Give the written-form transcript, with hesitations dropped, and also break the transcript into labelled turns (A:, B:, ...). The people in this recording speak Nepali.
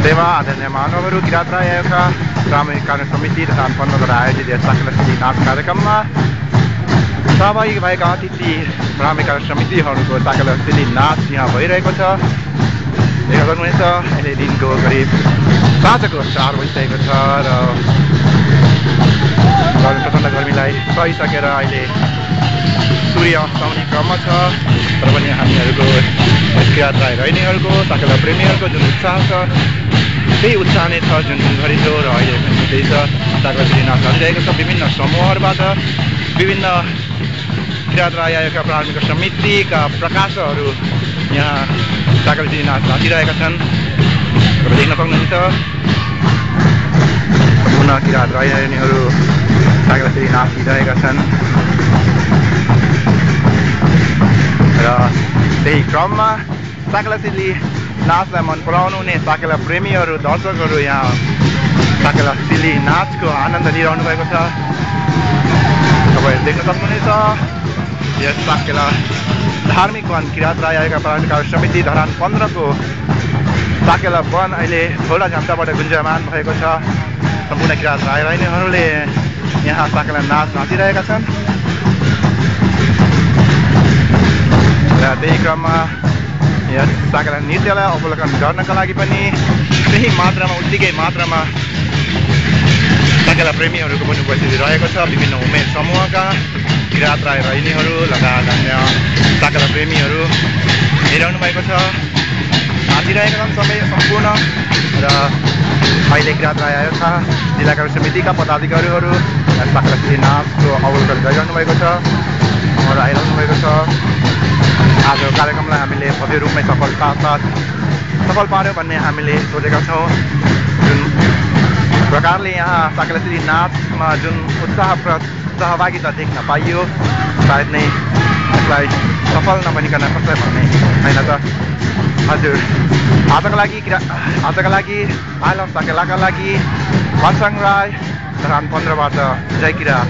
A: तेव्हा आदरणीय महानुभावहरू किरात राई आयोगका सामूहिक कार्य समिति तथा 15 आयोजित यस साकेलासिली नाच कार्यक्रममा सहभागी भएका अतिथि सामूहिक कार्य समितिहरूको साकेलासिली नाच यहाँ भइरहेको छ। देखा गर्नुहुनेछ अहिले दिनको करिब साँझको 4 बजिसकेको छ र प्रचण्ड गर्मीलाई सहिसकेर अहिले सूर्य अस्ताउने क्रममा छ। तर पनि हामीहरूको किरात राई रहिनेहरूको साकेला प्रेमीहरूको जुन उत्साह छ त्यही उत्साह नै छ जुन दिनभरि थियो र अहिले पनि त्यही छ। साकेलासिली नाच चलिरहेको छ। विभिन्न समूहहरूबाट विभिन्न किरात राई आयोगका प्रारम्भिक समितिका प्रकाशकहरू यहाँ साकेलासिली नाच नाचिरहेका छन्। तपाईँ देख्न सक्नुहुन्छ सम्पूर्ण किरात राई रहिनेहरू साकेलासिली नाचिरहेका छन् र त्यही क्रममा साकेलासिली नाचलाई मन पराउनु हुने साकेला प्रेमीहरू दर्शकहरू यहाँ साकेलासिली नाचको आनन्द लिइरहनु भएको छ। तपाईँहरू देख्न सक्नुहुनेछ यस साकेला धार्मिक वन किरात राई आयोगका प्रारम्भिक कार्य समिति धरान 15 को साकेला वन अहिले झोला झ्याम्टाबाट गुन्जयमान भएको छ। सम्पूर्ण किरात राई रहिनेहरूले यहाँ साकेला नाच नाचिरहेका छन् र त्यही क्रममा यस साकेला नृत्यलाई अवलोकन गर्नका लागि पनि त्यही मात्रामा उत्तिकै मात्रामा साकेला प्रेमीहरूको पनि उपस्थिति रहेको छ। विभिन्न उमेर समूहका किरात राई रहिनेहरू लगायत अन्य साकेला प्रेमीहरू हेरिरहनु भएको छ। नाचिरहेका छन् सबै सम्पूर्ण र अहिले किरात राई आयोगका जिल्ला कार्य समितिका पदाधिकारीहरू साकेलासिली नाचको अवलोकन गरिरहनु भएको छ र आइरहनु भएको छ। आज कार्यक्रमलाई हामीले भव्य रूपमै सफल पार्यो भन्ने हामीले सोचेका छौँ। जुन प्रकारले यहाँ साकेलासिली नाचमा जुन उत्साहप्रद सहभागिता देख्न पाइयो सायद नै यसलाई सफल नबनिकन कसलाई भन्ने होइन त। हजुर आजका लागि आई लभ साकेलाका लागि मनसाङ राई धरान 15बाट जय किरात।